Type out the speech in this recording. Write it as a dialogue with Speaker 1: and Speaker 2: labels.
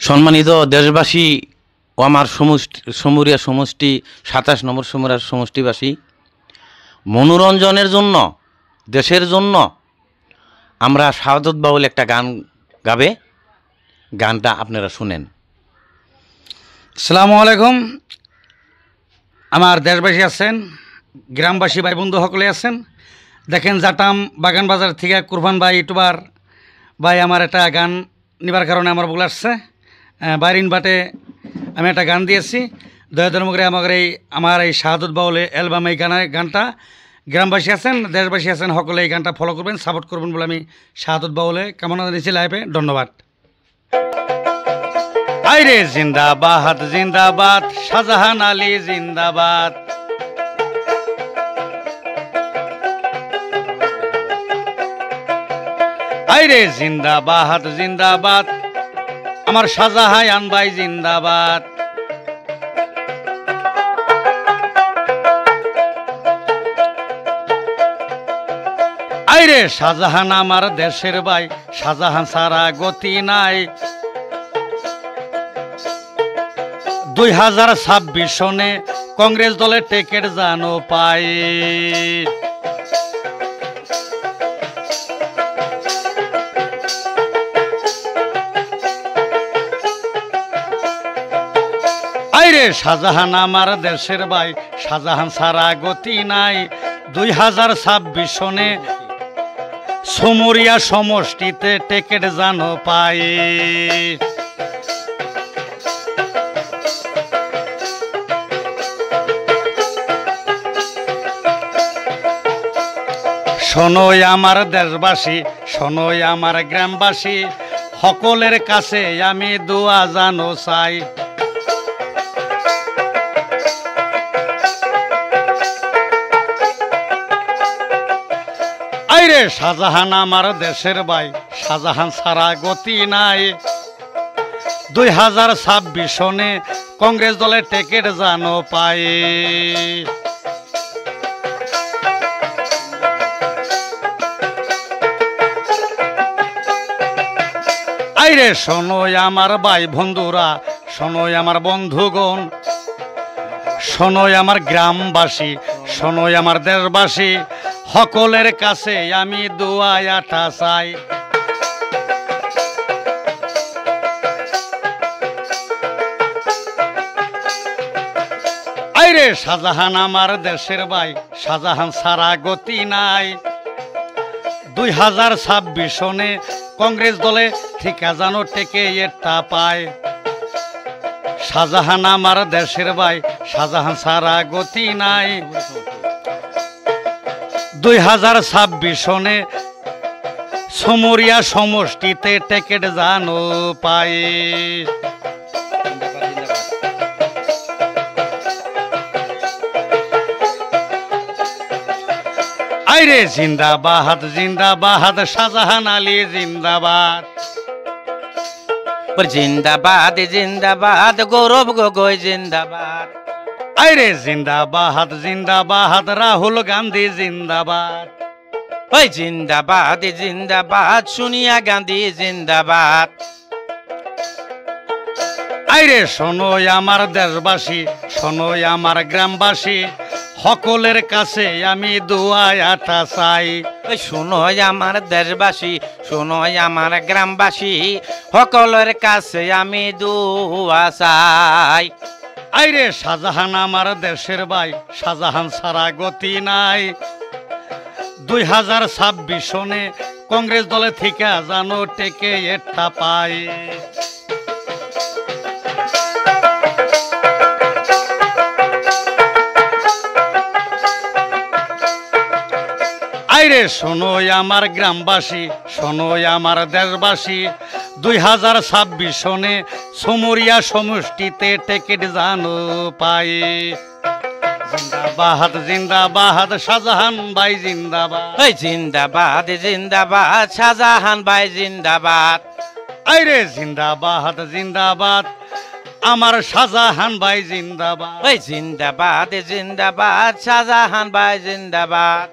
Speaker 1: সম্মানিত দেশবাসী ও আমার সমুরিয়া সমষ্টি ২৭ নম্বর সমুরিয়া সমষ্টিবাসী, মনোরঞ্জনের জন্য, দেশের জন্য আমরা শাহাদত বাউল একটা গান গাবে। গানটা আপনারা শুনেন।
Speaker 2: আসসালামু আলাইকুম। আমার দেশবাসী আছেন, গ্রামবাসী ভাই বন্ধু সকলে আছেন। দেখেন জাটাম বাগান বাজার থেকে কুরবান ভাই ইউটিউবার ভাই আমার একটা গান নিবার কারণে আমার বলে আসছে। বাইরিন বাটে আমি একটা গান দিয়েছি। দয়া ধর্মগ্রে আমার এই শাহাদত বাউল অ্যালবাম, এই গানটা গ্রামবাসী আছেন, দেশবাসী আছেন, সকলে এই গানটা ফলো করবেন, সাপোর্ট করবেন বলে আমি শাহাদত বাউলে কামনা জানিয়েছি লাইভে। ধন্যবাদ। আইরে জিন্দাবাদ জিন্দাবাদ, শাহজাহান আলী জিন্দাবাদ। আইরে জিন্দাবাদ জিন্দাবাদ, আমার শাহজাহান ভাই জিন্দাবাদ। আইরে শাহজাহান আমার দেশের ভাই, শাহজাহান সারা গতি নাই। 2026 সনে কংগ্রেস দলের টিকিট জানো পাই। আইরে শাহজাহান আমার দেশের ভাই, শাহজাহান সারা গতি নাই। 2026 সনে সমুরিয়া সমষ্টিতে টিকিট জানো পাই। শোনোই আমার দেশবাসী, শোনোই আমার গ্রামবাসী, সকলের কাছে আমি দোয়া জানো চাই। আইরে শাহজাহান আমার দেশের ভাই, শাহজাহান সারা গতি নাই। 2026 সনে কংগ্রেস দলের টিকিট জানো পাই। আইরে শোনোই আমার ভাই বন্ধুরা, শোনোই আমার বন্ধুগণ, শোনোই আমার গ্রামবাসী, শোনোই আমার দেশবাসী, সকলের কাছে আমি দোয়া আটা চাই। আইরে শাহজাহান আমার দেশের ভাই, শাহজাহান সারা গতি নাই। 2026 সনে কংগ্রেস দলে ঠিকা জানো টেকে এটা পায়। শাহজাহান আমার দেশের ভাই, শাহজাহান সারা গতি নাই। 2026 সনে সমুরিয়া সমষ্টিতে টিকিট জানো পাই। আইরে জিন্দাবাদ জিন্দাবাদ, শাহজাহান আলী জিন্দাবাদ।
Speaker 1: জিন্দাবাদ জিন্দাবাদ, গৌরব গগৈ জিন্দাবাদ।
Speaker 2: আইরে জিন্দাবাদ জিন্দাবাদ, রাহুল গান্ধী জিন্দাবাদ।
Speaker 1: ওই জিন্দাবাদ জিন্দাবাদ, সোনিয়া গান্ধী জিন্দাবাদ।
Speaker 2: আইরে শোনোই আমার দেশবাসী, শোনোই আমার গ্রামবাসী, সকলের কাছে আমি দোয়া আটা চাই।
Speaker 1: ওই শোনোই আমার দেশবাসী, শোনোই আমার গ্রামবাসী, সকলের কাছে আমি দোয়া চাই।
Speaker 2: আইরে শাহজাহান আমার দেশের ভাই, শাহজাহান সারা গতি নাই। 2026 সনে কংগ্রেস দলে থেকে জানো টেকে এটা পাই। আইরে শোনোই আমার গ্রামবাসী, শোনোই আমার দেশবাসী, 2026 সনে সমুরিয়া সমষ্টিতে টিকিট জানো পাই। জিন্দাবাদ জিন্দাবাদ, শাহজাহান ভাই জিন্দাবাদ।
Speaker 1: ওই জিন্দাবাদ জিন্দাবাদ, শাহজাহান ভাই জিন্দাবাদ।
Speaker 2: আইরে জিন্দাবাদ জিন্দাবাদ, আমার শাহজাহান ভাই জিন্দাবাদ।
Speaker 1: ওই জিন্দাবাদ জিন্দাবাদ, শাহজাহান ভাই জিন্দাবাদ।